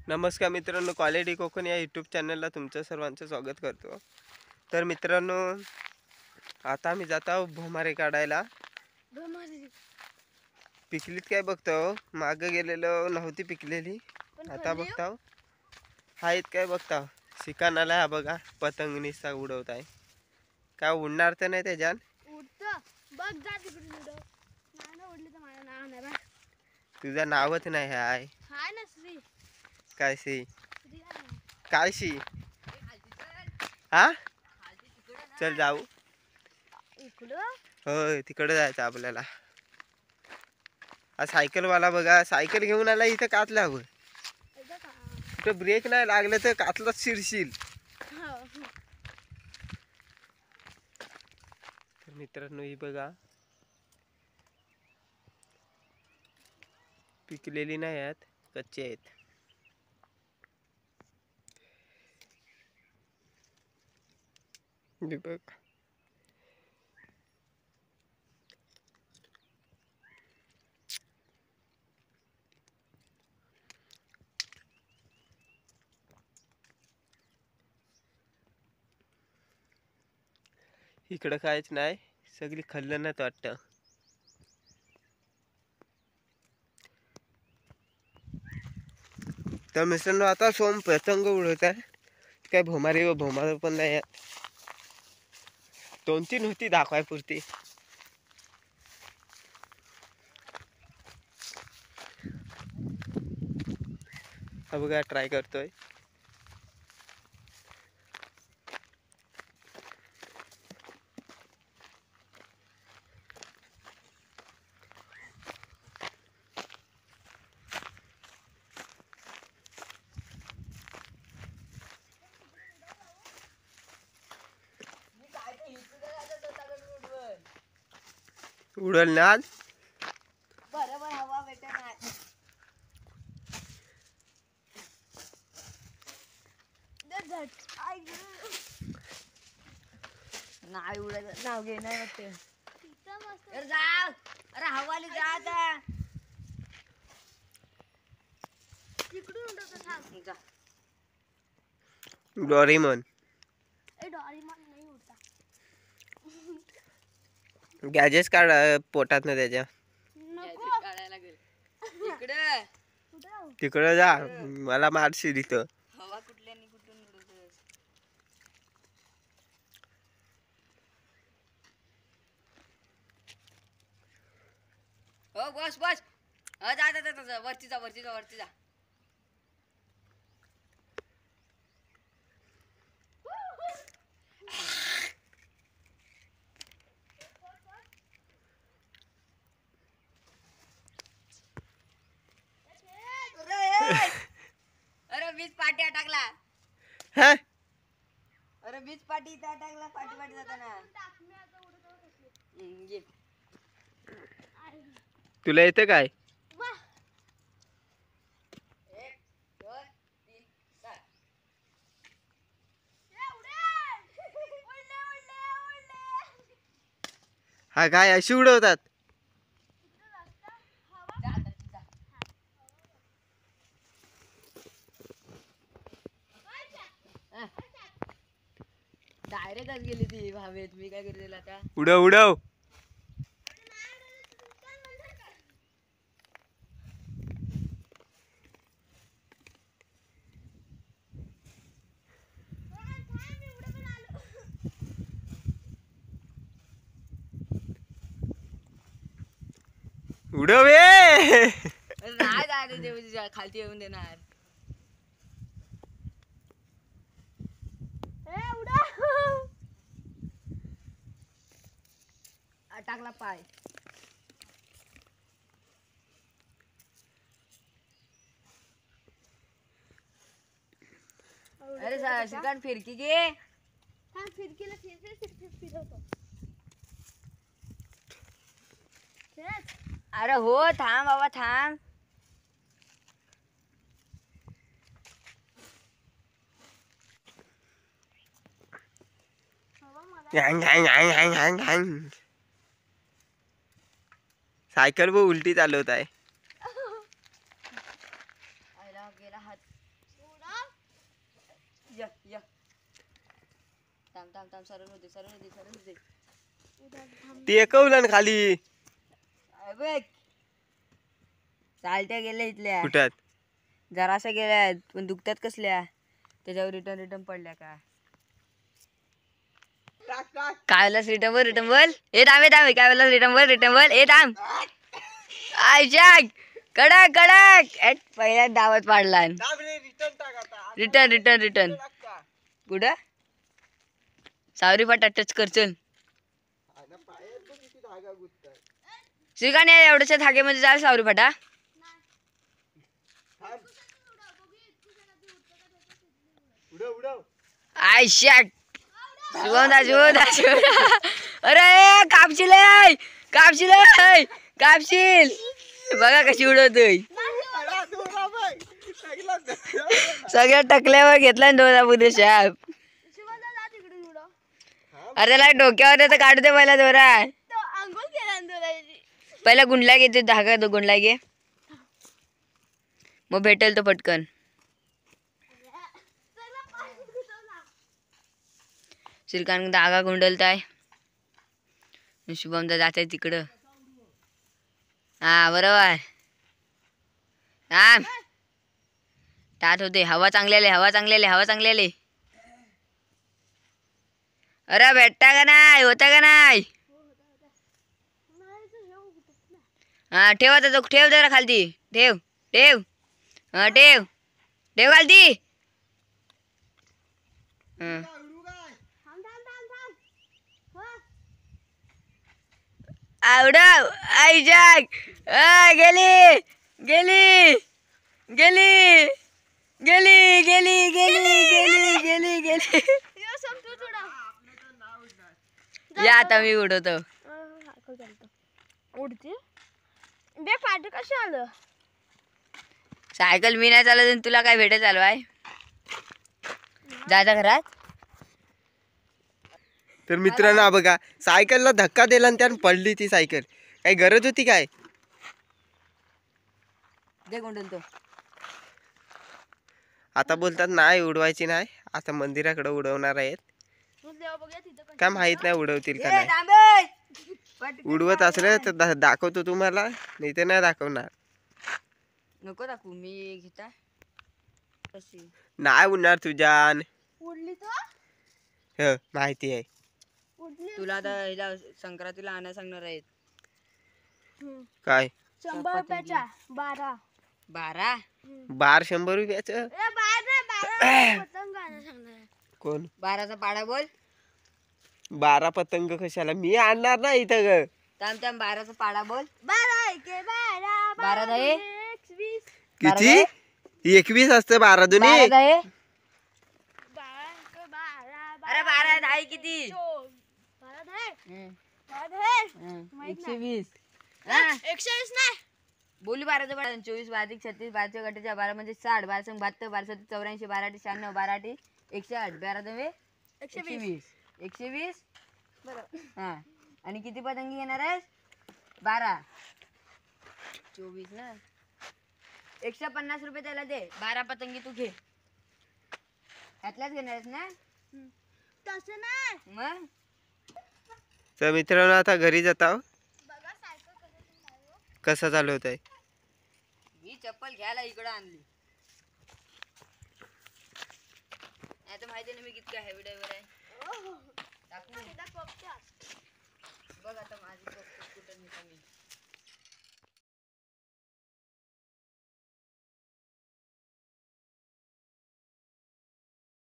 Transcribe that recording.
नमस्कार मित्रांनो, क्वालिटी कोकण या यूट्यूब चॅनलला तुमचं सर्वांचं स्वागत करतो। तर मित्रांनो, आता आम्ही जात आहोत भोमारे काढायला। पिकलीत काय बघतो, मागे गेलेलो नव्हती पिकलेली, आता बघता आहेत काय बघता। शिकानाला हा बघा, पतंग निस्ता उडवत आहे। काय उडणार तर नाही त्याच्यात? बघ जा तिकडे उडव. नाही उडली तर माझं नाव नाही बा। तुझं नावच नाही आहे। हाय ना श्री। काय सी? श्री आहे. काय सी? हा चल जाऊ। इकडं हो तिकडे जायचं आपल्याला। हा सायकलवाला बघा, सायकल घेऊन आला इथं काचल्यावर। कुठं ब्रेक नाही लागलं तर काचलाच शिरशील। तर मित्रांनो, ही बघा पिकलेली नाही आहेत, कच्चे आहेत। बघ इकडं काहीच नाही, सगळी खाल्लंच वाटतं। तर मित्रांनो, आता सोम पतंग उडवत आहे। काय भोमारी व भोमार पण नाही, 2-3 होती दाखवाय पुरती। हा बघा ट्राय करतोय। उडल ना आज बरोबर हवा भेटत नाही। नाही उडत, नाव घे नाही वाटते। अरे जा, अरे हवाली जा आता। तिकडून उडवतो थांब जा। डोरेमॉन ए डोरेमॉन नाही उडता। गॅजेस काढ पोटात ना त्याच्या। नको काढायला लागेल। इकडे तिकडे जा, मला मारशील इथं। हवा कुठल्यानी कुठून उडवतोस? हो बस बस। जा जा जा, वरती जा वरती जा वरती जा। अरे वीज पाटी टाकला। हा अरे वीज पाटी इथं टाकला, पाटी पाटी जाताना। ये तुला येतं काय? 1 2 3 4 हा काय अशी उडवतात? डायरेक्टच गेली ती हवेत। मी काय करेल आता? उडव उडव। उडव ये। नाही जायचं, खालती येऊन देणार। टाकला पाय। अरे श्रीकांत फिरकी घे। फिरकीला फिरवतो। अरे हो थांब बाबा थांब। सायकल वो उलटी चालवत आहे। गेला हात। या या थांब थांब थांब सरळ होते सरळ होते सरळ होते ते एकवलं ना खाली बघ चालत्या गेल्या इथल्या कुठ्यात जराशा गेल्या पण दुखतात कसल्या त्याच्यावर रिटर्न रिटर्न पडल्या का काय वेळेला रिटर्न बोल हे थांब काय वेळेला रिटर्न बोल हे थांब आयशाक कडक कडक पहिल्या डावात पाडला रिटर्न रिटर्न रिटर्न कुठं सावरी फाटा टच कर चल श्रीकांत एवढ्याच्या धाग्यामध्ये जाल सावरी फाटा आयशाक अरे कापशील कापशील बघा कशी उडवतोय सगळ्या टकल्यावर घेतला डोळा बुद्धे शाप अरे त्याला डोक्यावर तर काढू दे पहिला दोरा पहिला गुंडला घेते धागा तो गुंडला घे मग भेटेल तो पटकन श्रीकांत धागा गुंडलताय शुभमदा जात आहे तिकडं हा बरोबर हा टाट होते हवा चांगलेले अरे भेटता का नाही होता का नाही हा ठेव आता तो ठेव जरा खालती ठेव हा ठेव खालती आवडव आयजाक गेली गेली गेली गेली गेली गेली गेली गेली गेली या आता मी उडवतो उडते बे पाठ कशी आलं सायकल मी नाही चालत तुला काय भेटत चालू आहे जायचा घरात तर मित्रांनो बघा सायकलला धक्का दिला आणि त्यानं पडली ती सायकल काही गरज होती काय दे गोंडल तो आता बोलतात नाही उडवायची नाही आता मंदिराकडे उडवणार आहेत काय माहित नाही उडवतील का नाही उडवत असले तर दाखवतो तुम्हाला नाही तर नाही दाखवणार नको दाखवू मी घेता कशी नाही उडणार तुझ्यान उडली तर माहिती आहे तुला आता ह्याला संक्रांतीला आणायला सांगणार आहेत काय 100 रुपयाच्या 12 12 बार 100 रुपयाचं पतंग आणायला सांगणार कोण 12चा पाडा बोल 12 पतंग कशाला मी आणणार नाही इथं ग थांब 12चा पाडा बोल 12 एके 12 12 दहे 21 किती 21 असतं 12 दुनी 12 दहे 12 अरे 12 दहा किती 12 दहे 12 दहे 120 120 नाही बोलू 12चा पाडा 24 12 36 12 गटाच्या 12 म्हणजे 60 12 72 12 84 12 96 12 108 12 दहे 120 120 बरोबर हा आणि किती पतंगी घेणार आहेस 12 24 ना 150 रुपये त्याला दे 12 पतंगी तू घे ह्यातल्याच घेणार आहेस ना तसं नाही मग तर मित्रांनो आता घरी जात आहो बघा सायकल कसं चालू होत आहे मी चप्पल घ्यायला इकडं आणली नाही तर माहिती नाही मी किती हेवी ड्रायव्हर आहे टाकू बघ आता